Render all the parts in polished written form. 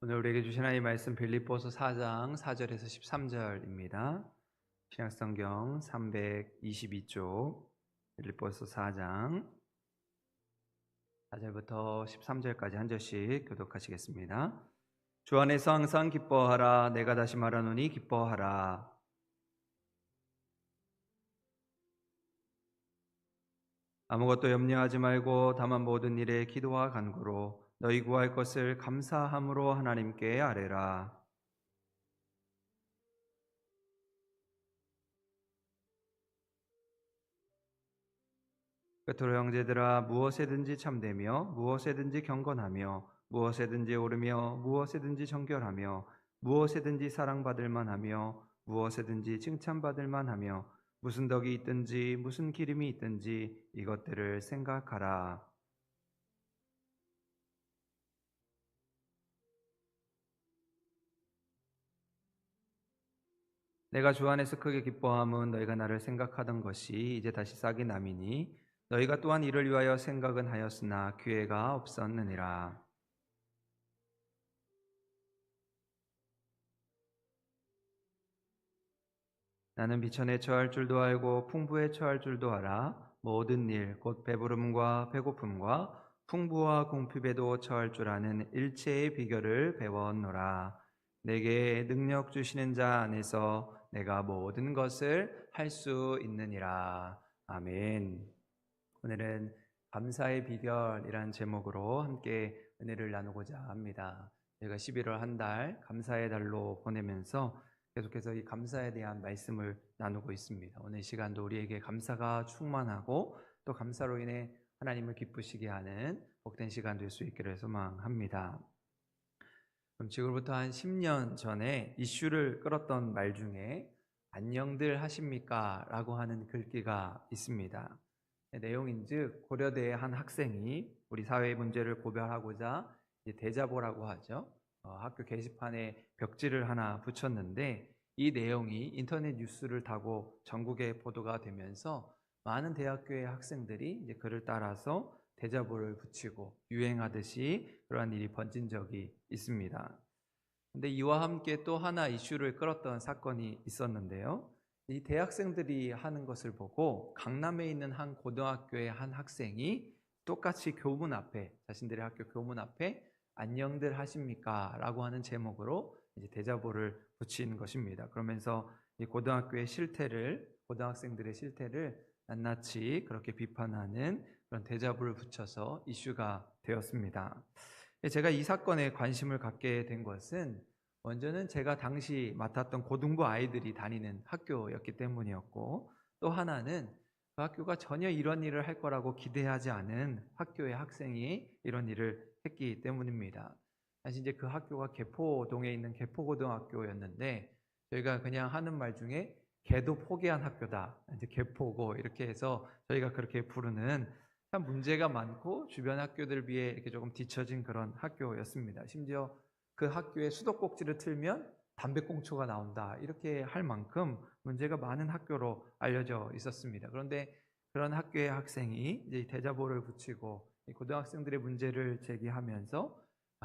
오늘 우리에게 주신 하나님의 말씀 빌립보서 4장 4절에서 13절입니다. 신약성경 322쪽 빌립보서 4장 4절부터 13절까지 한 절씩 교독하시겠습니다. 주 안에서 항상 기뻐하라. 내가 다시 말하노니 기뻐하라. 아무것도 염려하지 말고 다만 모든 일에 기도와 간구로 너희 구할 것을 감사함으로 하나님께 아뢰라. 그토록 형제들아, 무엇에든지 참되며 무엇에든지 경건하며 무엇에든지 옳으며 무엇에든지 정결하며 무엇에든지 사랑받을 만하며 무엇에든지 칭찬받을 만하며 무슨 덕이 있든지 무슨 기름이 있든지 이것들을 생각하라. 내가 주 안에서 크게 기뻐함은 너희가 나를 생각하던 것이 이제 다시 싹이 남이니 너희가 또한 이를 위하여 생각은 하였으나 기회가 없었느니라. 나는 비천에 처할 줄도 알고 풍부에 처할 줄도 알아. 모든 일 곧 배부름과 배고픔과 풍부와 궁핍에도 처할 줄 아는 일체의 비결을 배웠노라. 내게 능력 주시는 자 안에서 내가 모든 것을 할 수 있느니라. 아멘. 오늘은 감사의 비결이라는 제목으로 함께 은혜를 나누고자 합니다. 저희가 11월 한 달 감사의 달로 보내면서 계속해서 이 감사에 대한 말씀을 나누고 있습니다. 오늘 시간도 우리에게 감사가 충만하고 또 감사로 인해 하나님을 기쁘시게 하는 복된 시간 될 수 있기를 소망합니다. 그럼 지금부터 한 10년 전에 이슈를 끌었던 말 중에 안녕들 하십니까? 라고 하는 글귀가 있습니다. 내용인즉 고려대의 한 학생이 우리 사회의 문제를 고발하고자 대자보라고 하죠. 학교 게시판에 벽지를 하나 붙였는데 이 내용이 인터넷 뉴스를 타고 전국에 보도가 되면서 많은 대학교의 학생들이 이제 그를 따라서 대자보를 붙이고 유행하듯이 그러한 일이 번진 적이 있습니다. 근데 이와 함께 또 하나 이슈를 끌었던 사건이 있었는데요. 이 대학생들이 하는 것을 보고 강남에 있는 한 고등학교의 한 학생이 똑같이 교문 앞에, 자신들의 학교 교문 앞에 안녕들 하십니까? 라고 하는 제목으로 이제 대자보를 붙인 것입니다. 그러면서 이 고등학교의 실태를, 고등학생들의 실태를 낱낱이 그렇게 비판하는 그런 대자보를 붙여서 이슈가 되었습니다. 제가 이 사건에 관심을 갖게 된 것은 먼저는 제가 당시 맡았던 고등부 아이들이 다니는 학교였기 때문이었고, 또 하나는 그 학교가 전혀 이런 일을 할 거라고 기대하지 않은 학교의 학생이 이런 일을 했기 때문입니다. 사실 이제 그 학교가 개포동에 있는 개포고등학교였는데 저희가 그냥 하는 말 중에 개도 포기한 학교다, 이제 개포고 이렇게 해서 저희가 그렇게 부르는 참 문제가 많고 주변 학교들 비해 이렇게 조금 뒤처진 그런 학교였습니다. 심지어 그 학교에 수도꼭지를 틀면 담배꽁초가 나온다, 이렇게 할 만큼 문제가 많은 학교로 알려져 있었습니다. 그런데 그런 학교의 학생이 이제 대자보를 붙이고 고등학생들의 문제를 제기하면서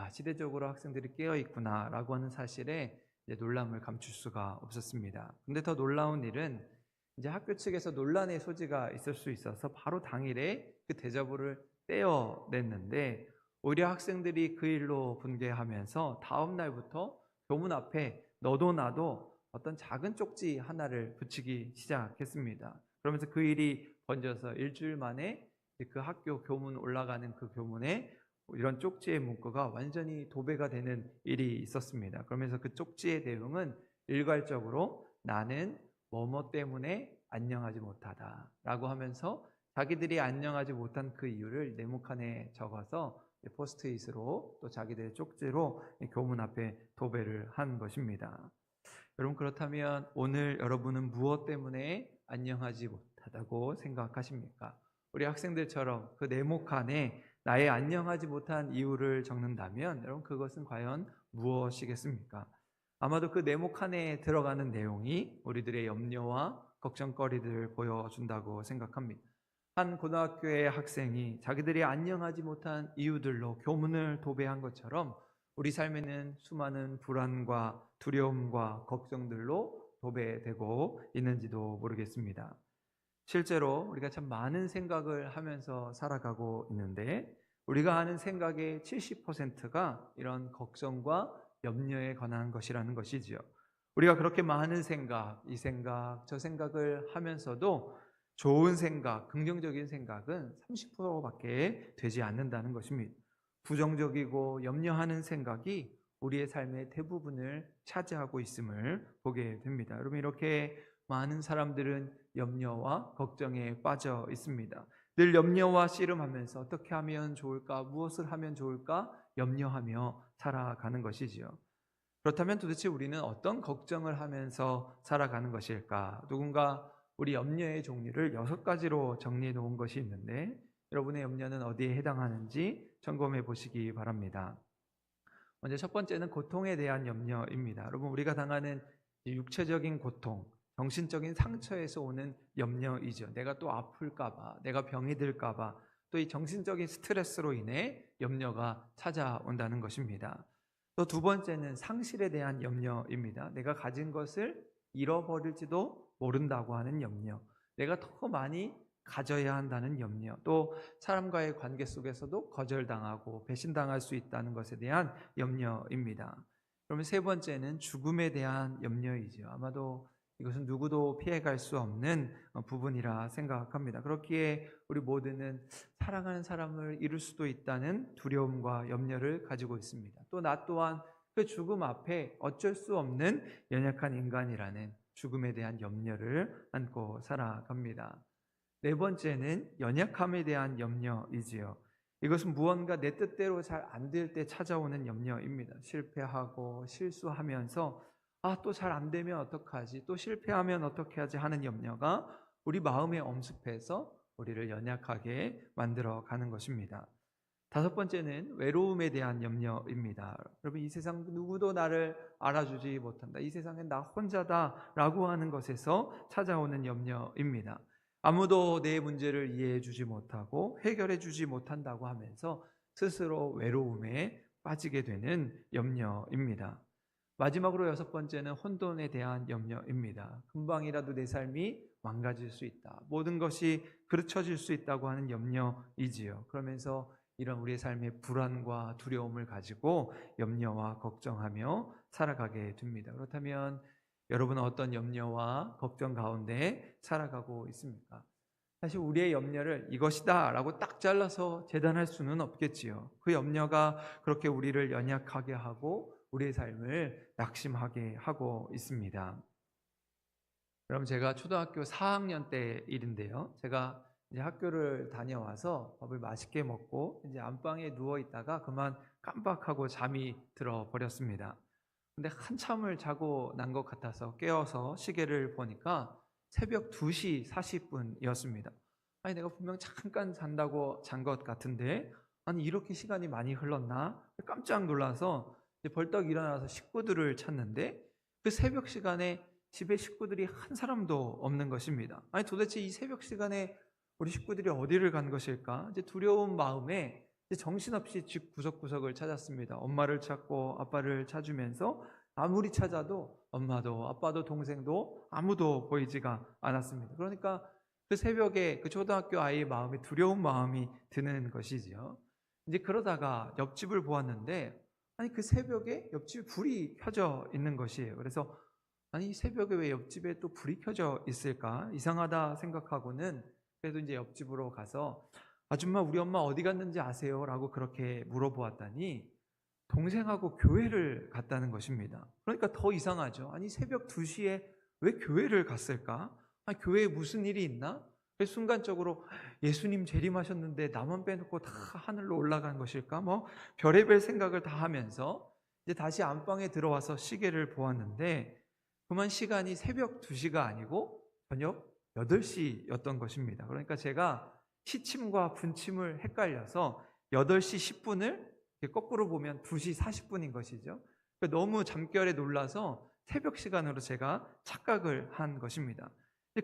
시대적으로 학생들이 깨어 있구나라고 하는 사실에 이제 놀람을 감출 수가 없었습니다. 근데 더 놀라운 일은 이제 학교 측에서 논란의 소지가 있을 수 있어서 바로 당일에 그 대자보를 떼어냈는데 오히려 학생들이 그 일로 분개하면서 다음 날부터 교문 앞에 너도 나도 어떤 작은 쪽지 하나를 붙이기 시작했습니다. 그러면서 그 일이 번져서 일주일 만에 그 학교 교문 올라가는 그 교문에 이런 쪽지의 문구가 완전히 도배가 되는 일이 있었습니다. 그러면서 그 쪽지의 내용은 일괄적으로 나는 뭐뭐 때문에 안녕하지 못하다 라고 하면서 자기들이 안녕하지 못한 그 이유를 네모칸에 적어서 포스트잇으로 또 자기들의 쪽지로 교문 앞에 도배를 한 것입니다. 여러분, 그렇다면 오늘 여러분은 무엇 때문에 안녕하지 못하다고 생각하십니까? 우리 학생들처럼 그 네모칸에 나의 안녕하지 못한 이유를 적는다면 여러분, 그것은 과연 무엇이겠습니까? 아마도 그 네모칸에 들어가는 내용이 우리들의 염려와 걱정거리들을 보여준다고 생각합니다. 한 고등학교의 학생이 자기들이 안녕하지 못한 이유들로 교문을 도배한 것처럼 우리 삶에는 수많은 불안과 두려움과 걱정들로 도배되고 있는지도 모르겠습니다. 실제로 우리가 참 많은 생각을 하면서 살아가고 있는데, 우리가 하는 생각의 70%가 이런 걱정과 염려에 관한 것이라는 것이지요. 우리가 그렇게 많은 생각, 이 생각, 저 생각을 하면서도 좋은 생각, 긍정적인 생각은 30%밖에 되지 않는다는 것입니다. 부정적이고 염려하는 생각이 우리의 삶의 대부분을 차지하고 있음을 보게 됩니다. 여러분, 이렇게 많은 사람들은 염려와 걱정에 빠져 있습니다. 늘 염려와 씨름하면서 어떻게 하면 좋을까, 무엇을 하면 좋을까 염려하며 살아가는 것이지요. 그렇다면 도대체 우리는 어떤 걱정을 하면서 살아가는 것일까? 누군가 우리 염려의 종류를 6가지로 정리해 놓은 것이 있는데, 여러분의 염려는 어디에 해당하는지 점검해 보시기 바랍니다. 먼저 첫 번째는 고통에 대한 염려입니다. 여러분, 우리가 당하는 육체적인 고통, 정신적인 상처에서 오는 염려이죠. 내가 또 아플까봐, 내가 병이 들까봐, 또 이 정신적인 스트레스로 인해 염려가 찾아온다는 것입니다. 또 두 번째는 상실에 대한 염려입니다. 내가 가진 것을 잃어버릴지도 모른다고 하는 염려, 내가 더 많이 가져야 한다는 염려, 또 사람과의 관계 속에서도 거절당하고 배신당할 수 있다는 것에 대한 염려입니다. 그러면 세 번째는 죽음에 대한 염려이죠. 아마도 이것은 누구도 피해갈 수 없는 부분이라 생각합니다. 그렇기에 우리 모두는 사랑하는 사람을 잃을 수도 있다는 두려움과 염려를 가지고 있습니다. 또 나 또한 그 죽음 앞에 어쩔 수 없는 연약한 인간이라는 죽음에 대한 염려를 안고 살아갑니다. 네 번째는 연약함에 대한 염려이지요. 이것은 무언가 내 뜻대로 잘 안 될 때 찾아오는 염려입니다. 실패하고 실수하면서 또 잘 안 되면 어떡하지? 또 실패하면 어떻게 하지? 하는 염려가 우리 마음에 엄습해서 우리를 연약하게 만들어 가는 것입니다. 다섯 번째는 외로움에 대한 염려입니다. 여러분, 이 세상 누구도 나를 알아주지 못한다, 이 세상엔 나 혼자다라고 하는 것에서 찾아오는 염려입니다. 아무도 내 문제를 이해해 주지 못하고 해결해 주지 못한다고 하면서 스스로 외로움에 빠지게 되는 염려입니다. 마지막으로 여섯 번째는 혼돈에 대한 염려입니다. 금방이라도 내 삶이 망가질 수 있다, 모든 것이 그르쳐질 수 있다고 하는 염려이지요. 그러면서 이런 우리의 삶의 불안과 두려움을 가지고 염려와 걱정하며 살아가게 됩니다. 그렇다면 여러분은 어떤 염려와 걱정 가운데 살아가고 있습니까? 사실 우리의 염려를 이것이다 라고 딱 잘라서 재단할 수는 없겠지요. 그 염려가 그렇게 우리를 연약하게 하고 우리의 삶을 낙심하게 하고 있습니다. 그럼 제가 초등학교 4학년 때 일인데요. 제가 이제 학교를 다녀와서 밥을 맛있게 먹고 이제 안방에 누워 있다가 그만 깜빡하고 잠이 들어 버렸습니다. 근데 한참을 자고 난 것 같아서 깨어서 시계를 보니까 새벽 2시 40분이었습니다. 아니, 내가 분명 잠깐 잔다고 잔 것 같은데, 아니, 이렇게 시간이 많이 흘렀나? 깜짝 놀라서 이제 벌떡 일어나서 식구들을 찾는데, 그 새벽 시간에 집에 식구들이 한 사람도 없는 것입니다. 아니, 도대체 이 새벽 시간에 우리 식구들이 어디를 간 것일까? 이제 두려운 마음에 이제 정신없이 집 구석구석을 찾았습니다. 엄마를 찾고 아빠를 찾으면서 아무리 찾아도 엄마도 아빠도 동생도 아무도 보이지가 않았습니다. 그러니까 그 새벽에 그 초등학교 아이의 마음에 두려운 마음이 드는 것이지요. 이제 그러다가 옆집을 보았는데, 아니, 그 새벽에 옆집에 불이 켜져 있는 것이에요. 그래서 아니, 이 새벽에 왜 옆집에 또 불이 켜져 있을까? 이상하다 생각하고는 그래도 이제 옆집으로 가서 아줌마, 우리 엄마 어디 갔는지 아세요? 라고 그렇게 물어보았더니 동생하고 교회를 갔다는 것입니다. 그러니까 더 이상하죠. 아니, 새벽 2시에 왜 교회를 갔을까? 아니, 교회에 무슨 일이 있나? 그래서 순간적으로 예수님 재림하셨는데 나만 빼놓고 다 하늘로 올라간 것일까? 뭐 별의별 생각을 다 하면서 이제 다시 안방에 들어와서 시계를 보았는데, 그만 시간이 새벽 2시가 아니고 저녁 8시였던 것입니다. 그러니까 제가 시침과 분침을 헷갈려서 8시 10분을 거꾸로 보면 2시 40분인 것이죠. 그러니까 너무 잠결에 놀라서 새벽 시간으로 제가 착각을 한 것입니다.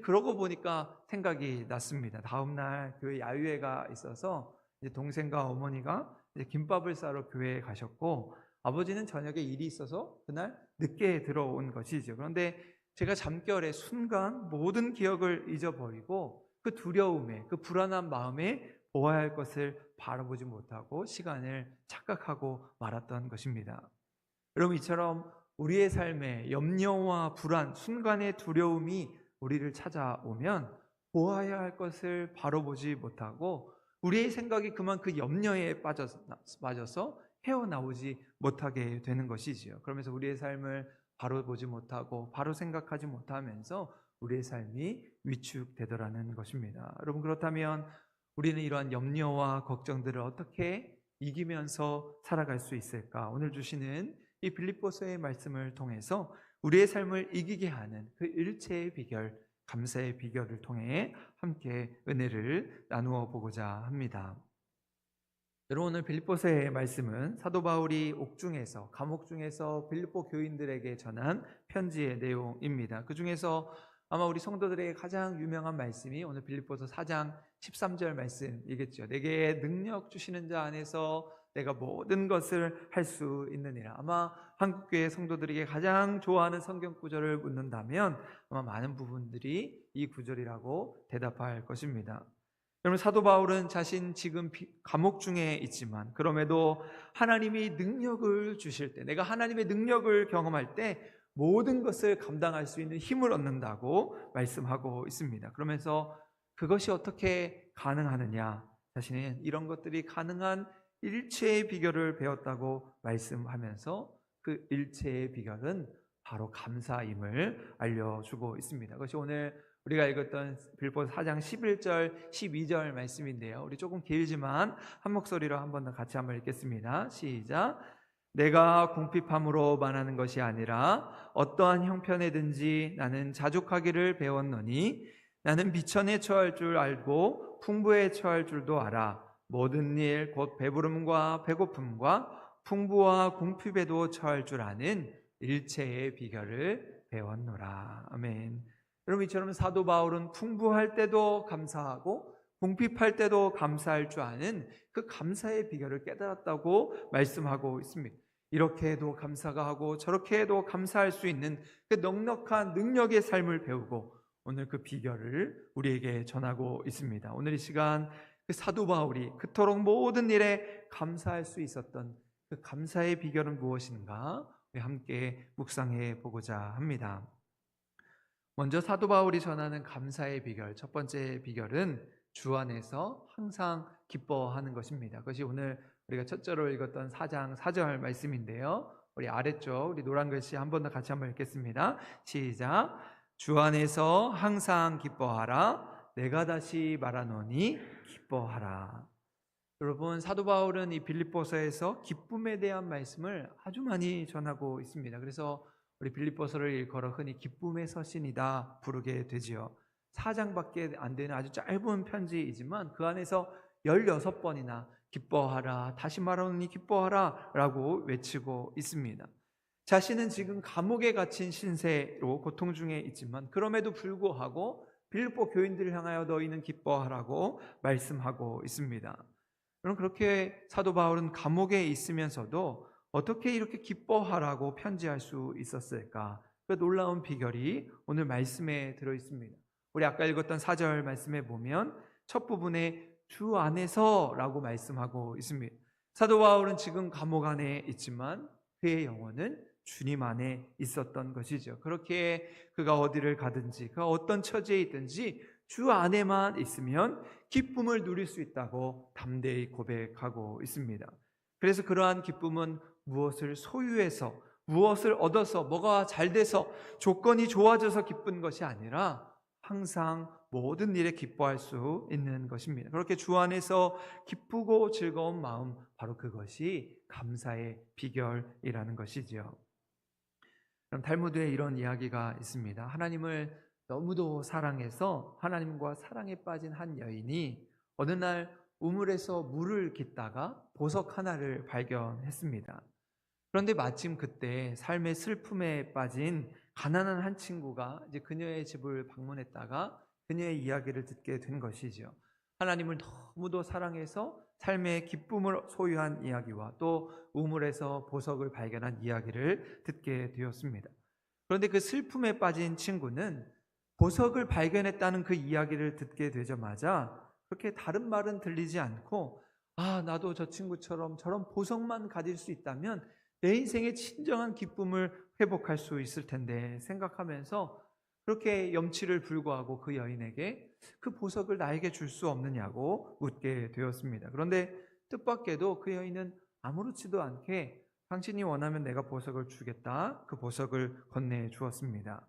그러고 보니까 생각이 났습니다. 다음날 교회 야유회가 있어서 이제 동생과 어머니가 이제 김밥을 싸러 교회에 가셨고, 아버지는 저녁에 일이 있어서 그날 늦게 들어온 것이죠. 그런데 제가 잠결에 순간 모든 기억을 잊어버리고 그 두려움에, 그 불안한 마음에 보아야 할 것을 바라보지 못하고 시간을 착각하고 말았던 것입니다. 여러분, 이처럼 우리의 삶에 염려와 불안, 순간의 두려움이 우리를 찾아오면 보아야 할 것을 바로 보지 못하고 우리의 생각이 그만 그 염려에 빠져서 헤어나오지 못하게 되는 것이지요. 그러면서 우리의 삶을 바로 보지 못하고 바로 생각하지 못하면서 우리의 삶이 위축되더라는 것입니다. 여러분, 그렇다면 우리는 이러한 염려와 걱정들을 어떻게 이기면서 살아갈 수 있을까? 오늘 주시는 이 빌립보서의 말씀을 통해서 우리의 삶을 이기게 하는 그 일체의 비결, 감사의 비결을 통해 함께 은혜를 나누어 보고자 합니다. 여러분, 오늘 빌립보서의 말씀은 사도 바울이 옥중에서, 감옥 중에서 빌립보 교인들에게 전한 편지의 내용입니다. 그 중에서 아마 우리 성도들에게 가장 유명한 말씀이 오늘 빌립보서 4장 13절 말씀이겠죠. 내게 능력 주시는 자 안에서 내가 모든 것을 할 수 있느니라. 아마 한국교회 성도들에게 가장 좋아하는 성경 구절을 묻는다면 아마 많은 부분들이 이 구절이라고 대답할 것입니다. 여러분, 사도 바울은 자신 지금 감옥 중에 있지만 그럼에도 하나님이 능력을 주실 때, 내가 하나님의 능력을 경험할 때 모든 것을 감당할 수 있는 힘을 얻는다고 말씀하고 있습니다. 그러면서 그것이 어떻게 가능하느냐, 자신은 이런 것들이 가능한 일체의 비결을 배웠다고 말씀하면서 그 일체의 비결은 바로 감사임을 알려주고 있습니다. 그것이 오늘 우리가 읽었던 빌립보서 4장 11절 12절 말씀인데요, 우리 조금 길지만 한 목소리로 한 번 더 같이 한번 읽겠습니다. 시작. 내가 궁핍함으로 말하는 것이 아니라 어떠한 형편에든지 나는 자족하기를 배웠노니 나는 비천에 처할 줄 알고 풍부에 처할 줄도 알아. 모든 일 곧 배부름과 배고픔과 풍부와 궁핍에도 처할 줄 아는 일체의 비결을 배웠노라. 아멘. 여러분, 이처럼 사도 바울은 풍부할 때도 감사하고 궁핍할 때도 감사할 줄 아는 그 감사의 비결을 깨달았다고 말씀하고 있습니다. 이렇게 해도 감사가 하고 저렇게 해도 감사할 수 있는 그 넉넉한 능력의 삶을 배우고 오늘 그 비결을 우리에게 전하고 있습니다. 오늘 이 시간 그 사도 바울이 그토록 모든 일에 감사할 수 있었던 그 감사의 비결은 무엇인가 우리 함께 묵상해 보고자 합니다. 먼저 사도 바울이 전하는 감사의 비결, 첫 번째 비결은 주 안에서 항상 기뻐하는 것입니다. 그것이 오늘 우리가 첫절로 읽었던 4장 4절 말씀인데요, 우리 아래쪽 우리 노란 글씨 한 번 더 같이 한번 읽겠습니다. 시작. 주 안에서 항상 기뻐하라. 내가 다시 말하노니 기뻐하라. 여러분, 사도 바울은 이 빌립보서에서 기쁨에 대한 말씀을 아주 많이 전하고 있습니다. 그래서 우리 빌립보서를 일컬어 흔히 기쁨의 서신이다 부르게 되지요. 4장밖에 안 되는 아주 짧은 편지이지만 그 안에서 16번이나 기뻐하라, 다시 말하노니 기뻐하라 라고 외치고 있습니다. 자신은 지금 감옥에 갇힌 신세로 고통 중에 있지만 그럼에도 불구하고 빌립보 교인들을 향하여 너희는 기뻐하라고 말씀하고 있습니다. 그럼 그렇게 사도 바울은 감옥에 있으면서도 어떻게 이렇게 기뻐하라고 편지할 수 있었을까? 그 놀라운 비결이 오늘 말씀에 들어 있습니다. 우리 아까 읽었던 4절 말씀에 보면 첫 부분에 주 안에서 라고 말씀하고 있습니다. 사도 바울은 지금 감옥 안에 있지만 그의 영혼은 주님 안에 있었던 것이죠. 그렇게 그가 어디를 가든지 그가 어떤 처지에 있든지 주 안에만 있으면 기쁨을 누릴 수 있다고 담대히 고백하고 있습니다. 그래서 그러한 기쁨은 무엇을 소유해서, 무엇을 얻어서, 뭐가 잘 돼서, 조건이 좋아져서 기쁜 것이 아니라 항상 모든 일에 기뻐할 수 있는 것입니다. 그렇게 주 안에서 기쁘고 즐거운 마음, 바로 그것이 감사의 비결이라는 것이지요. 그럼 탈무드에 이런 이야기가 있습니다. 하나님을 너무도 사랑해서 하나님과 사랑에 빠진 한 여인이 어느 날 우물에서 물을 깃다가 보석 하나를 발견했습니다. 그런데 마침 그때 삶의 슬픔에 빠진 가난한 한 친구가 이제 그녀의 집을 방문했다가 그녀의 이야기를 듣게 된 것이죠. 하나님을 너무도 사랑해서 삶의 기쁨을 소유한 이야기와 또 우물에서 보석을 발견한 이야기를 듣게 되었습니다. 그런데 그 슬픔에 빠진 친구는 보석을 발견했다는 그 이야기를 듣게 되자마자 그렇게 다른 말은 들리지 않고, 나도 저 친구처럼 저런 보석만 가질 수 있다면 내 인생의 진정한 기쁨을 회복할 수 있을 텐데 생각하면서 그렇게 염치를 불구하고 그 여인에게 그 보석을 나에게 줄 수 없느냐고 묻게 되었습니다. 그런데 뜻밖에도 그 여인은 아무렇지도 않게 당신이 원하면 내가 보석을 주겠다, 그 보석을 건네 주었습니다.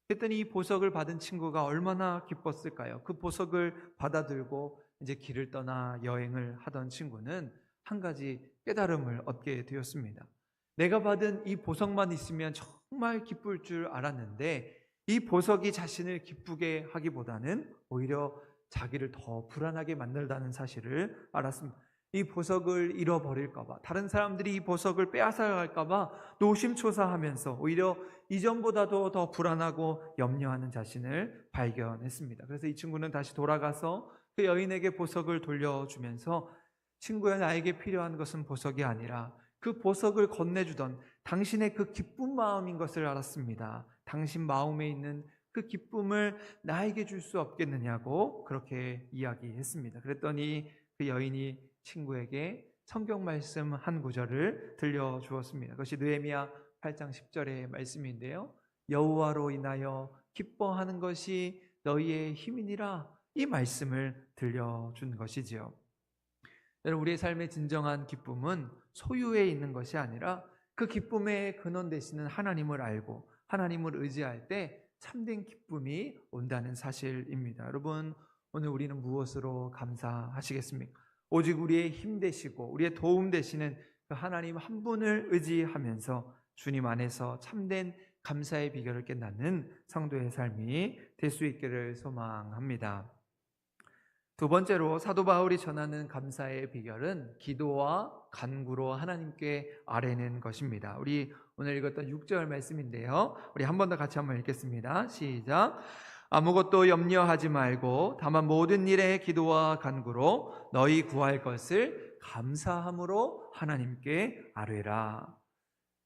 그랬더니 이 보석을 받은 친구가 얼마나 기뻤을까요? 그 보석을 받아들고 이제 길을 떠나 여행을 하던 친구는 한 가지 깨달음을 얻게 되었습니다. 내가 받은 이 보석만 있으면 정말 기쁠 줄 알았는데 이 보석이 자신을 기쁘게 하기보다는 오히려 자기를 더 불안하게 만들다는 사실을 알았습니다. 이 보석을 잃어버릴까 봐, 다른 사람들이 이 보석을 빼앗아갈까 봐 노심초사하면서 오히려 이전보다도 더 불안하고 염려하는 자신을 발견했습니다. 그래서 이 친구는 다시 돌아가서 그 여인에게 보석을 돌려주면서, 친구야, 나에게 필요한 것은 보석이 아니라 그 보석을 건네주던 당신의 그 기쁜 마음인 것을 알았습니다. 당신 마음에 있는 그 기쁨을 나에게 줄 수 없겠느냐고 그렇게 이야기했습니다. 그랬더니 그 여인이 친구에게 성경 말씀 한 구절을 들려주었습니다. 그것이 느헤미야 8장 10절의 말씀인데요. 여호와로 인하여 기뻐하는 것이 너희의 힘이니라, 이 말씀을 들려준 것이지요. 여러분, 우리의 삶의 진정한 기쁨은 소유에 있는 것이 아니라 그 기쁨의 근원 되시는 하나님을 알고 하나님을 의지할 때 참된 기쁨이 온다는 사실입니다. 여러분, 오늘 우리는 무엇으로 감사하시겠습니까? 오직 우리의 힘 되시고 우리의 도움 되시는 그 하나님 한 분을 의지하면서 주님 안에서 참된 감사의 비결을 깨닫는 성도의 삶이 될 수 있기를 소망합니다. 두 번째로 사도 바울이 전하는 감사의 비결은 기도와 간구로 하나님께 아뢰는 것입니다. 우리 오늘 읽었던 6절 말씀인데요, 우리 한 번 더 같이 한번 읽겠습니다. 시작. 아무것도 염려하지 말고 다만 모든 일에 기도와 간구로 너희 구할 것을 감사함으로 하나님께 아뢰라.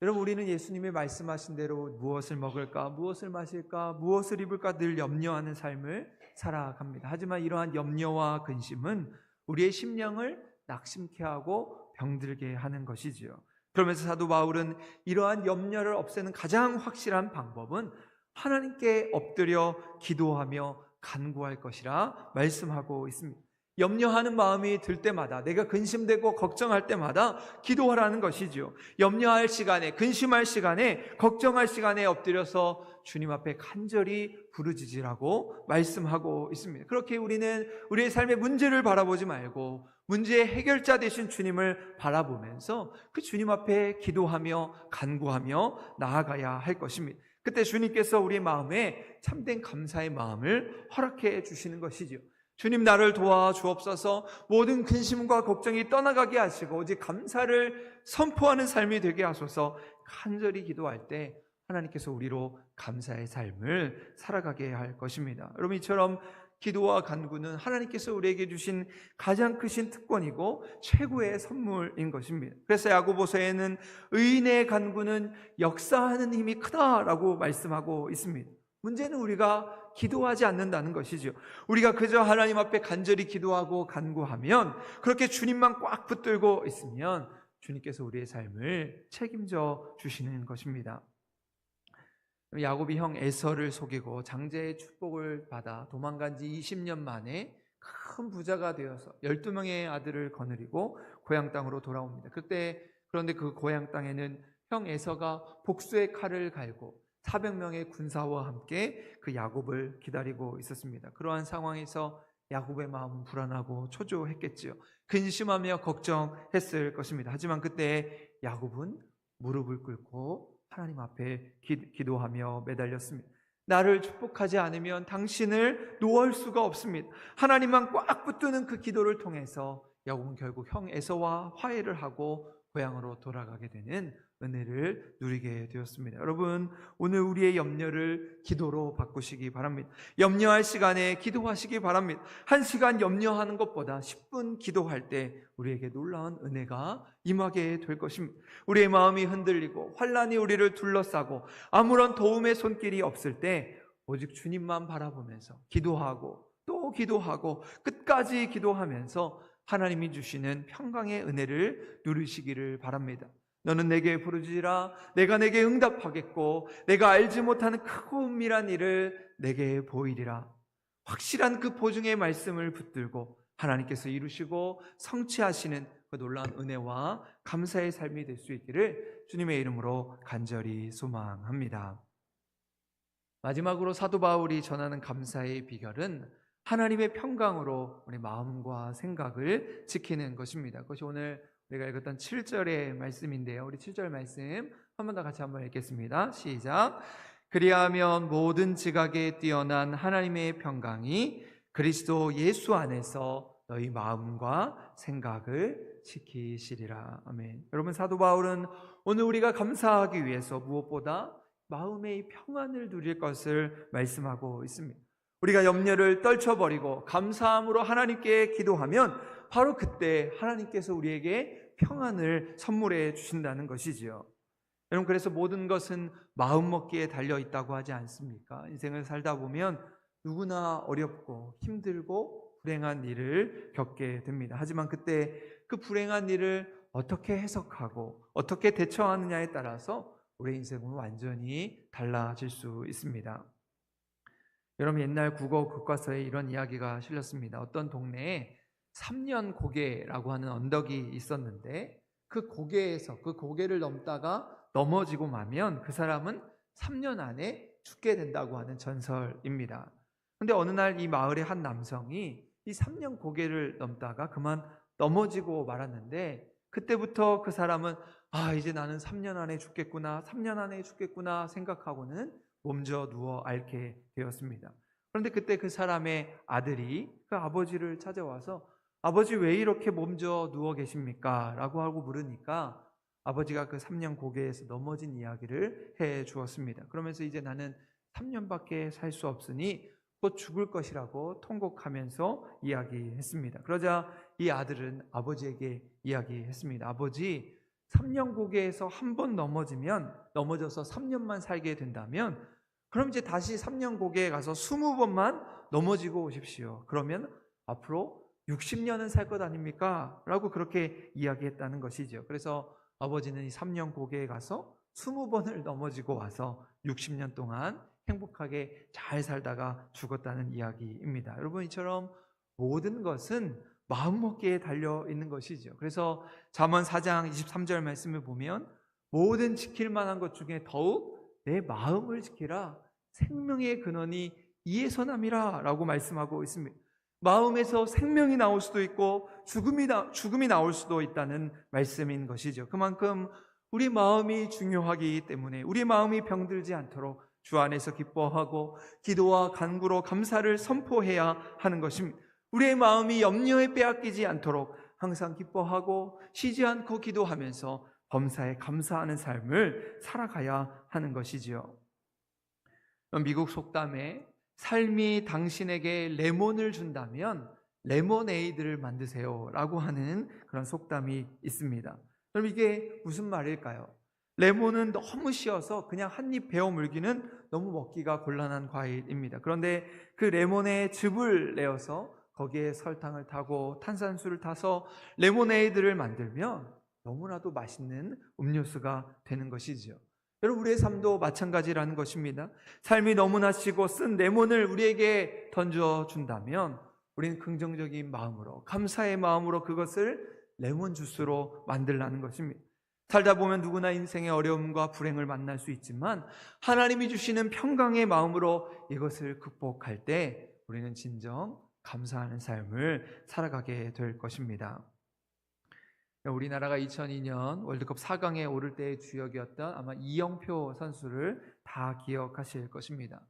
여러분, 우리는 예수님이 말씀하신 대로 무엇을 먹을까, 무엇을 마실까, 무엇을 입을까 늘 염려하는 삶을 살아갑니다. 하지만 이러한 염려와 근심은 우리의 심령을 낙심케 하고 병들게 하는 것이지요. 그러면서 사도 바울은 이러한 염려를 없애는 가장 확실한 방법은 하나님께 엎드려 기도하며 간구할 것이라 말씀하고 있습니다. 염려하는 마음이 들 때마다, 내가 근심되고 걱정할 때마다 기도하라는 것이지요. 염려할 시간에, 근심할 시간에, 걱정할 시간에 엎드려서 주님 앞에 간절히 부르짖으라고 말씀하고 있습니다. 그렇게 우리는 우리의 삶의 문제를 바라보지 말고 문제의 해결자 되신 주님을 바라보면서 그 주님 앞에 기도하며 간구하며 나아가야 할 것입니다. 그때 주님께서 우리 마음에 참된 감사의 마음을 허락해 주시는 것이죠. 주님, 나를 도와주옵소서, 모든 근심과 걱정이 떠나가게 하시고 오직 감사를 선포하는 삶이 되게 하소서, 간절히 기도할 때 하나님께서 우리로 감사의 삶을 살아가게 할 것입니다. 여러분, 이처럼 기도와 간구는 하나님께서 우리에게 주신 가장 크신 특권이고 최고의 선물인 것입니다. 그래서 야고보서에는 의인의 간구는 역사하는 힘이 크다라고 말씀하고 있습니다. 문제는 우리가 기도하지 않는다는 것이죠. 우리가 그저 하나님 앞에 간절히 기도하고 간구하면, 그렇게 주님만 꽉 붙들고 있으면 주님께서 우리의 삶을 책임져 주시는 것입니다. 야곱이 형 에서를 속이고 장자의 축복을 받아 도망간 지 20년 만에 큰 부자가 되어서 12명의 아들을 거느리고 고향 땅으로 돌아옵니다. 그런데 그 고향 땅에는 형 에서가 복수의 칼을 갈고 400명의 군사와 함께 그 야곱을 기다리고 있었습니다. 그러한 상황에서 야곱의 마음은 불안하고 초조했겠지요. 근심하며 걱정했을 것입니다. 하지만 그때 야곱은 무릎을 꿇고 하나님 앞에 기도하며 매달렸습니다. 나를 축복하지 않으면 당신을 놓을 수가 없습니다. 하나님만 꽉 붙드는 그 기도를 통해서 야곱은 결국 형 에서와 화해를 하고 고향으로 돌아가게 되는 은혜를 누리게 되었습니다. 여러분, 오늘 우리의 염려를 기도로 바꾸시기 바랍니다. 염려할 시간에 기도하시기 바랍니다. 1시간 염려하는 것보다 10분 기도할 때 우리에게 놀라운 은혜가 임하게 될 것입니다. 우리의 마음이 흔들리고 환난이 우리를 둘러싸고 아무런 도움의 손길이 없을 때 오직 주님만 바라보면서 기도하고 또 기도하고 끝까지 기도하면서 하나님이 주시는 평강의 은혜를 누리시기를 바랍니다. 너는 내게 부르짖으라 내가 내게 응답하겠고 내가 알지 못하는 크고 은밀한 일을 내게 보이리라. 확실한 그 보증의 말씀을 붙들고 하나님께서 이루시고 성취하시는 그 놀라운 은혜와 감사의 삶이 될 수 있기를 주님의 이름으로 간절히 소망합니다. 마지막으로 사도 바울이 전하는 감사의 비결은 하나님의 평강으로 우리 마음과 생각을 지키는 것입니다. 그것이 오늘 우리가 읽었던 7절의 말씀인데요. 우리 7절 말씀 한 번 더 같이 한번 읽겠습니다. 시작. 그리하면 모든 지각에 뛰어난 하나님의 평강이 그리스도 예수 안에서 너희 마음과 생각을 지키시리라. 아멘. 여러분, 사도 바울은 오늘 우리가 감사하기 위해서 무엇보다 마음의 평안을 누릴 것을 말씀하고 있습니다. 우리가 염려를 떨쳐버리고 감사함으로 하나님께 기도하면 바로 그때 하나님께서 우리에게 평안을 선물해 주신다는 것이지요. 여러분, 그래서 모든 것은 마음먹기에 달려있다고 하지 않습니까? 인생을 살다 보면 누구나 어렵고 힘들고 불행한 일을 겪게 됩니다. 하지만 그때 그 불행한 일을 어떻게 해석하고 어떻게 대처하느냐에 따라서 우리의 인생은 완전히 달라질 수 있습니다. 여러분, 옛날 국어 교과서에 이런 이야기가 실렸습니다. 어떤 동네에 3년 고개라고 하는 언덕이 있었는데 그 고개를 넘다가 넘어지고 마면 그 사람은 3년 안에 죽게 된다고 하는 전설입니다. 그런데 어느 날 이 마을의 한 남성이 이 3년 고개를 넘다가 그만 넘어지고 말았는데 그때부터 그 사람은 이제 나는 3년 안에 죽겠구나, 3년 안에 죽겠구나 생각하고는 몸져 누워 앓게 되었습니다. 그런데 그때 그 사람의 아들이 그 아버지를 찾아와서 아버지 왜 이렇게 몸져 누워 계십니까? 라고 하고 물으니까 아버지가 그 3년 고개에서 넘어진 이야기를 해 주었습니다. 그러면서 이제 나는 3년밖에 살 수 없으니 곧 죽을 것이라고 통곡하면서 이야기했습니다. 그러자 이 아들은 아버지에게 이야기했습니다. 아버지, 3년 고개에서 한 번 넘어져서 3년만 살게 된다면 그럼 이제 다시 3년 고개에 가서 20번만 넘어지고 오십시오. 그러면 앞으로 60년은 살 것 아닙니까? 라고 그렇게 이야기했다는 것이죠. 그래서 아버지는 이 3년 고개에 가서 20번을 넘어지고 와서 60년 동안 행복하게 잘 살다가 죽었다는 이야기입니다. 여러분, 이처럼 모든 것은 마음먹기에 달려 있는 것이죠. 그래서 잠언 4장 23절 말씀을 보면 모든 지킬 만한 것 중에 더욱 내 마음을 지키라. 생명의 근원이 이에서 남이라 라고 말씀하고 있습니다. 마음에서 생명이 나올 수도 있고 죽음이 나올 수도 있다는 말씀인 것이죠. 그만큼 우리 마음이 중요하기 때문에 우리 마음이 병들지 않도록 주 안에서 기뻐하고 기도와 간구로 감사를 선포해야 하는 것입니다. 우리의 마음이 염려에 빼앗기지 않도록 항상 기뻐하고 쉬지 않고 기도하면서 범사에 감사하는 삶을 살아가야 하는 것이지요. 미국 속담에 삶이 당신에게 레몬을 준다면 레모네이드를 만드세요 라고 하는 그런 속담이 있습니다. 그럼 이게 무슨 말일까요? 레몬은 너무 쉬어서 그냥 한 입 베어 물기는 너무 먹기가 곤란한 과일입니다. 그런데 그 레몬의 즙을 내어서 거기에 설탕을 타고 탄산수를 타서 레모네이드를 만들면 너무나도 맛있는 음료수가 되는 것이죠. 여러분, 우리의 삶도 마찬가지라는 것입니다. 삶이 너무나 쉬고 쓴 레몬을 우리에게 던져준다면 우리는 긍정적인 마음으로, 감사의 마음으로 그것을 레몬 주스로 만들라는 것입니다. 살다 보면 누구나 인생의 어려움과 불행을 만날 수 있지만 하나님이 주시는 평강의 마음으로 이것을 극복할 때 우리는 진정 감사하는 삶을 살아가게 될 것입니다. 우리나라가 2002년 월드컵 4강에 오를 때의 주역이었던 아마 이영표 선수를 다 기억하실 것입니다.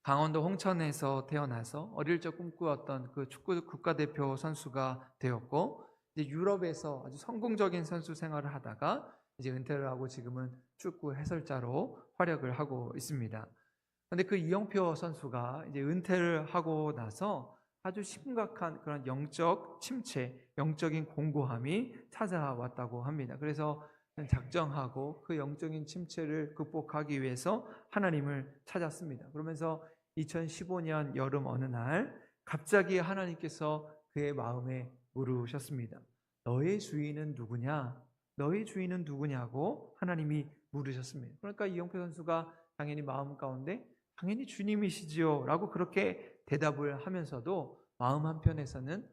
강원도 홍천에서 태어나서 어릴 적 꿈꾸었던 그 축구 국가대표 선수가 되었고 이제 유럽에서 아주 성공적인 선수 생활을 하다가 이제 은퇴를 하고 지금은 축구 해설자로 활약을 하고 있습니다. 그런데 그 이영표 선수가 이제 은퇴를 하고 나서 아주 심각한 그런 영적 침체, 영적인 공고함이 찾아왔다고 합니다. 그래서 작정하고 그 영적인 침체를 극복하기 위해서 하나님을 찾았습니다. 그러면서 2015년 여름 어느 날 갑자기 하나님께서 그의 마음에 물으셨습니다. 너의 주인은 누구냐? 너의 주인은 누구냐고 하나님이 물으셨습니다. 그러니까 이영표 선수가 당연히 마음 가운데 당연히 주님이시지요 라고 그렇게 대답을 하면서도 마음 한편에서는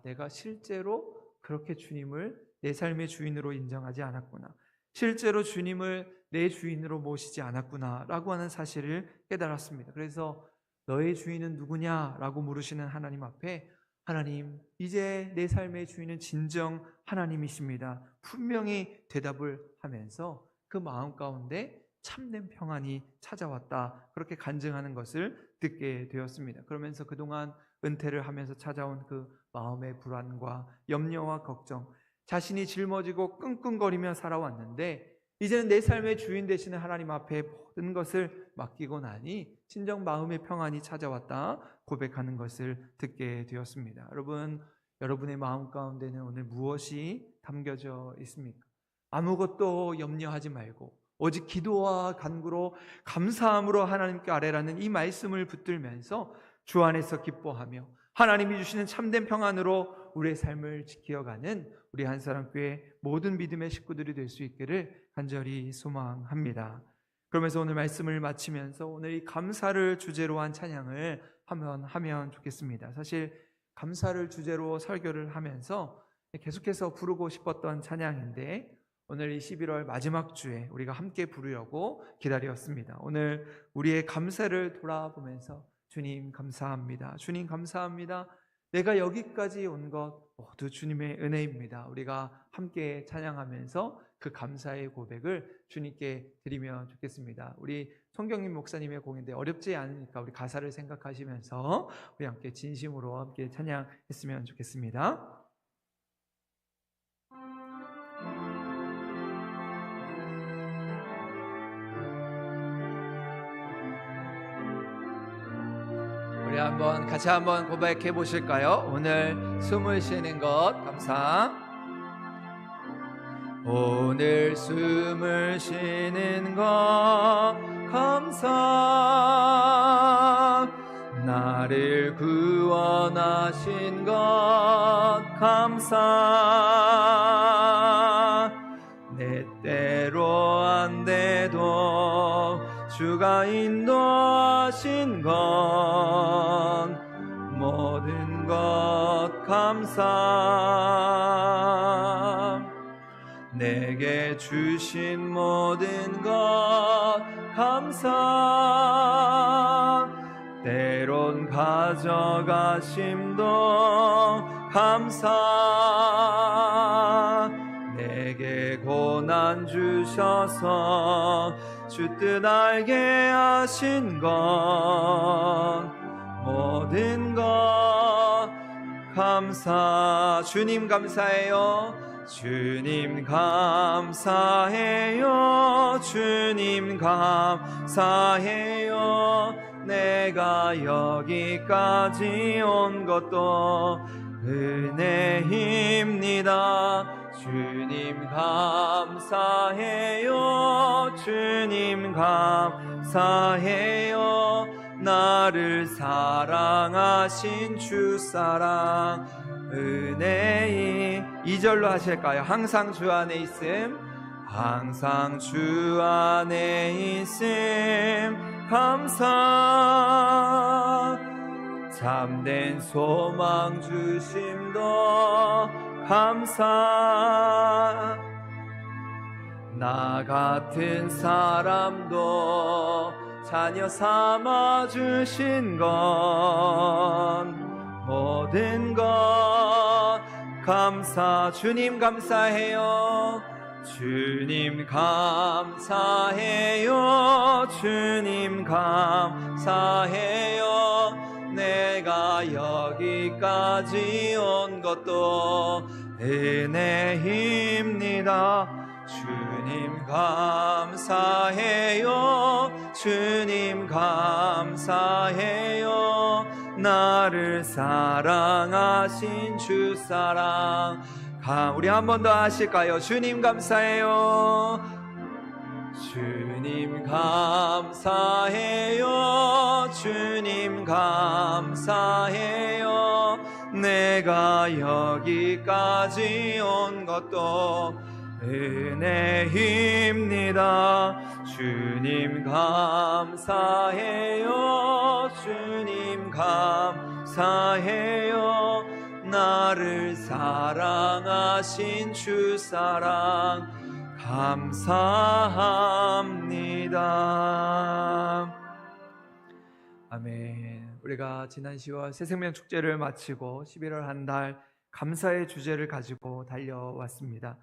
내가 실제로 그렇게 주님을 내 삶의 주인으로 인정하지 않았구나, 실제로 주님을 내 주인으로 모시지 않았구나 라고 하는 사실을 깨달았습니다. 그래서 너의 주인은 누구냐 라고 물으시는 하나님 앞에, 하나님, 이제 내 삶의 주인은 진정 하나님이십니다, 분명히 대답을 하면서 그 마음 가운데 참된 평안이 찾아왔다, 그렇게 간증하는 것을 듣게 되었습니다. 그러면서 그동안 은퇴를 하면서 찾아온 그 마음의 불안과 염려와 걱정, 자신이 짊어지고 끙끙거리며 살아왔는데 이제는 내 삶의 주인 되시는 하나님 앞에 모든 것을 맡기고 나니 진정 마음의 평안이 찾아왔다 고백하는 것을 듣게 되었습니다. 여러분의 마음 가운데는 오늘 무엇이 담겨져 있습니까? 아무것도 염려하지 말고 오직 기도와 간구로 감사함으로 하나님께 아뢰라는 이 말씀을 붙들면서 주 안에서 기뻐하며 하나님이 주시는 참된 평안으로 우리의 삶을 지켜가는 우리 한사람교회 모든 믿음의 식구들이 될 수 있기를 간절히 소망합니다. 그러면서 오늘 말씀을 마치면서 오늘 이 감사를 주제로 한 찬양을 하면 좋겠습니다. 사실 감사를 주제로 설교를 하면서 계속해서 부르고 싶었던 찬양인데 오늘 이 11월 마지막 주에 우리가 함께 부르려고 기다렸습니다. 오늘 우리의 감사를 돌아보면서 주님 감사합니다, 주님 감사합니다, 내가 여기까지 온 것 모두 주님의 은혜입니다, 우리가 함께 찬양하면서 그 감사의 고백을 주님께 드리면 좋겠습니다. 우리 송경림 목사님의 공인데 어렵지 않으니까 우리 가사를 생각하시면서 우리 함께 진심으로 함께 찬양했으면 좋겠습니다. 우리 같이 한번 고백해 보실까요? 오늘 숨을 쉬는 것 감사. 오늘 숨을 쉬는 것 감사. 나를 구원하신 것 감사. 내 때로 안 돼도 주가 인도하신 것 모든 것 감사. 내게 주신 모든 것 감사. 때론 가져가심도 감사. 내게 고난 주셔서 주 뜻 알게 하신 것 모든 것 감사. 주님 감사해요, 주님 감사해요, 주님 감사해요. 내가 여기까지 온 것도 은혜입니다. 주님 감사해요, 주님 감사해요. 나를 사랑하신 주 사랑 은혜이. 2절로 하실까요? 항상 주 안에 있음, 항상 주 안에 있음 감사. 참된 소망 주심도 감사. 나 같은 사람도 자녀 삼아 주신 것 모든 것 감사. 주님 감사해요, 주님 감사해요, 주님 감사해요. 내가 여기까지 온 것도 은혜입니다. 주님 감사해요. 주님 감사해요. 나를 사랑하신 주 사랑. 우리 한 번 더 하실까요? 주님 감사해요. 주님 감사해요. 주님 감사해요. 내가 여기까지 온 것도 은혜입니다. 주님 감사해요. 주님 감사해요. 나를 사랑하신 주 사랑 감사합니다. 아멘. 우리가 지난 10월 새생명 축제를 마치고 11월 한 달 감사의 주제를 가지고 달려왔습니다.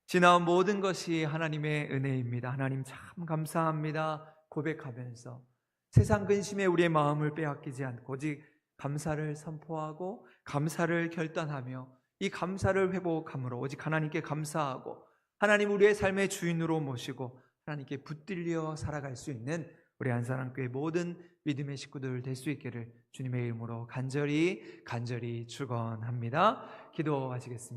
지나온 모든 것이 하나님의 은혜입니다. 하나님 참 감사합니다 고백하면서 세상 근심에 우리의 마음을 빼앗기지 않고 오직 감사를 선포하고 감사를 결단하며 이 감사를 회복함으로 오직 하나님께 감사하고 하나님 우리의 삶의 주인으로 모시고 하나님께 붙들려 살아갈 수 있는 우리 한사랑교회 모든 믿음의 식구들 될 수 있기를 주님의 이름으로 간절히 축원합니다. 기도하시겠습니다.